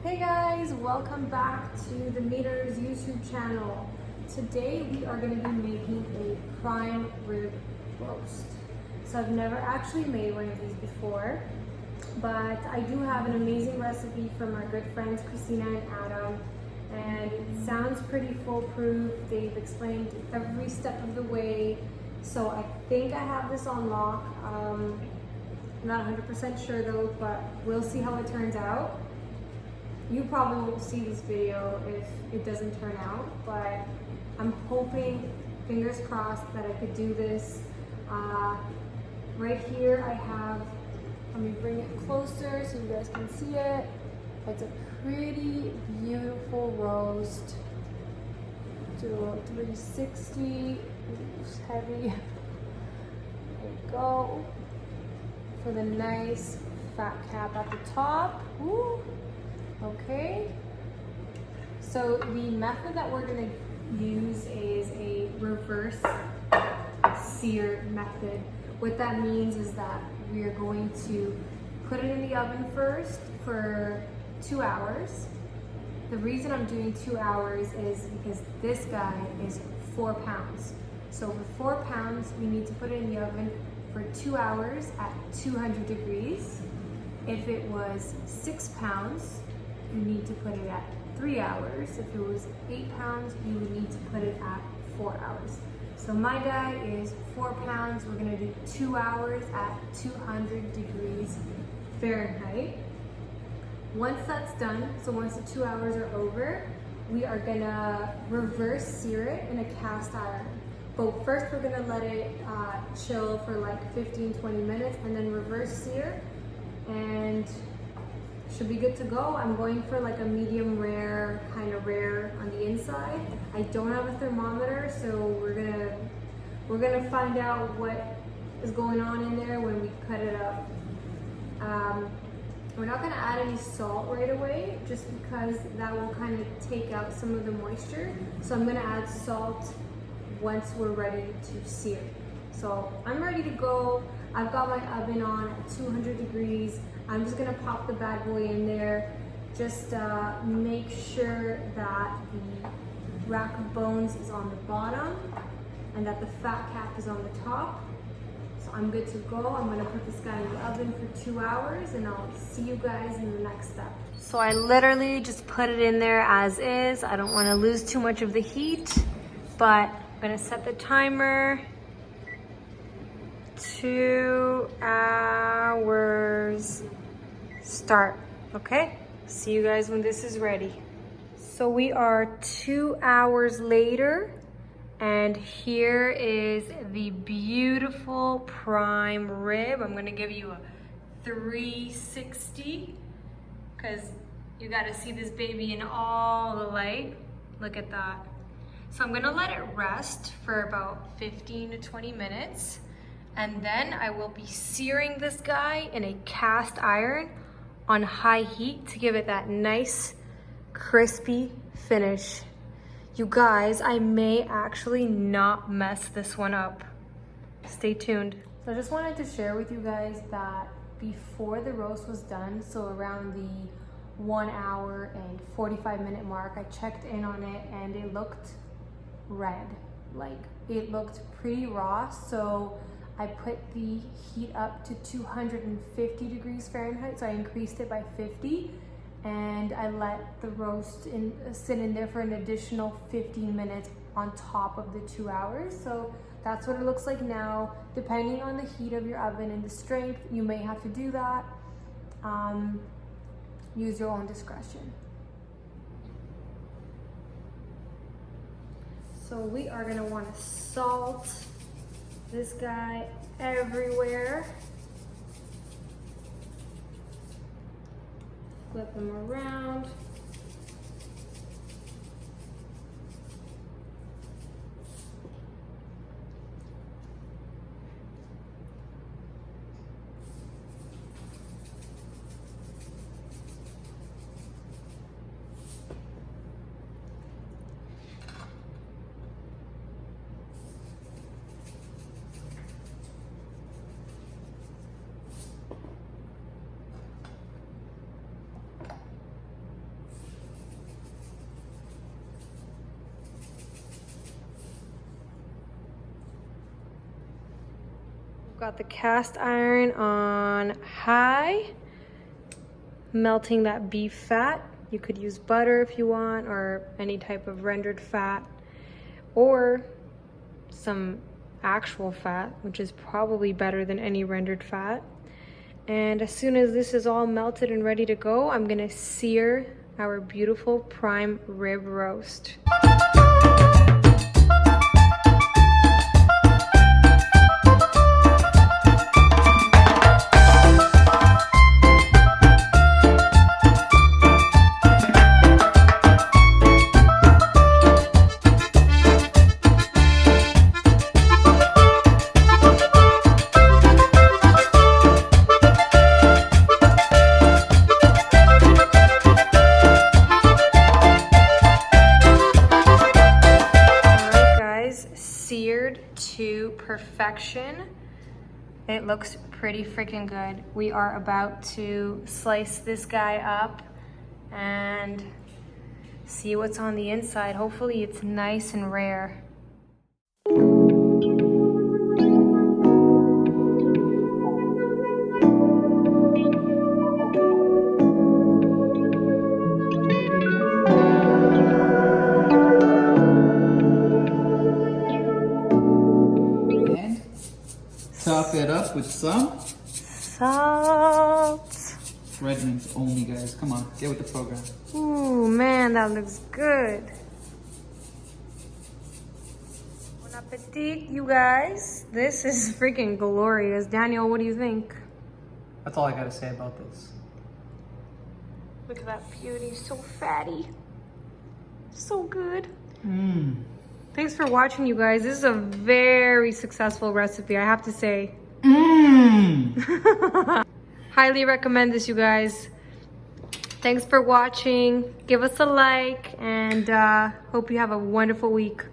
Hey guys, welcome back to the Meters YouTube channel. Today we are going to be making a prime rib roast. So I've never actually made one of these before, but I do have an amazing recipe from our good friends Christina and Adam, and it sounds pretty foolproof. They've explained every step of the way, so I think I have this on lock. I'm not 100% sure though, but we'll see how it turns out. You probably won't see this video if it doesn't turn out, but I'm hoping, fingers crossed, that I could do this. Right here I have, let me bring it closer so you guys can see it. It's a pretty beautiful roast. Do a 360, it's heavy. There we go. For the nice fat cap at the top. Woo. Okay, so the method that we're going to use is a reverse sear method. What that means is that we are going to put it in the oven first for 2 hours. The reason I'm doing 2 hours is because this guy is 4 pounds. So for 4 pounds, we need to put it in the oven for 2 hours at 200 degrees. If it was 6 pounds, you need to put it at 3 hours. If it was 8 pounds, you would need to put it at 4 hours. So my guy is 4 pounds. We're gonna do 2 hours at 200 degrees Fahrenheit. Once that's done, so once the 2 hours are over, we are gonna reverse sear it in a cast iron. But first we're gonna let it chill for like 15-20 minutes and then reverse sear, and should be good to go. I'm going for like a medium rare, kind of rare on the inside. I don't have a thermometer, so we're gonna find out what is going on in there when we cut it up. We're not gonna add any salt right away, just because that will kind of take out some of the moisture. So I'm gonna add salt once we're ready to sear. So I'm ready to go. I've got my oven on at 200 degrees. I'm just gonna pop the bad boy in there. Just make sure that the rack of bones is on the bottom and that the fat cap is on the top. So I'm good to go. I'm gonna put this guy in the oven for 2 hours and I'll see you guys in the next step. So I literally just put it in there as is. I don't wanna lose too much of the heat, but I'm gonna set the timer. 2 hours start. Okay, see you guys when this is ready. So we are 2 hours later, and here is the beautiful prime rib. I'm gonna give you a 360 because you got to see this baby in all the light. Look at that. So I'm gonna let it rest for about 15 to 20 minutes. And then I will be searing this guy in a cast iron on high heat to give it that nice crispy finish. You guys, I may actually not mess this one up. Stay tuned. So I just wanted to share with you guys that before the roast was done, so around the 1 hour and 45-minute mark, I checked in on it and it looked red. Like, it looked pretty raw. So I put the heat up to 250 degrees Fahrenheit, so I increased it by 50, and I let the roast sit in there for an additional 15 minutes on top of the 2 hours. So that's what it looks like now. Depending on the heat of your oven and the strength, you may have to do that. Use your own discretion. So we are gonna wanna salt this guy everywhere. Flip him around. Got the cast iron on high, melting that beef fat. You could use butter if you want, or any type of rendered fat, or some actual fat, which is probably better than any rendered fat. And as soon as this is all melted and ready to go, I'm gonna sear our beautiful prime rib roast. Seared to perfection. It looks pretty freaking good. We are about to slice this guy up and see what's on the inside. Hopefully it's nice and rare. Top it up with some salt. Redmond's only, guys. Come on, get with the program. Ooh, man, that looks good. Bon appetit, you guys. This is freaking glorious. Daniel, what do you think? That's all I gotta say about this. Look at that beauty, so fatty. So good. Thanks for watching, you guys. This is a very successful recipe, I have to say. Highly recommend this, you guys. Thanks for watching. Give us a like, and hope you have a wonderful week.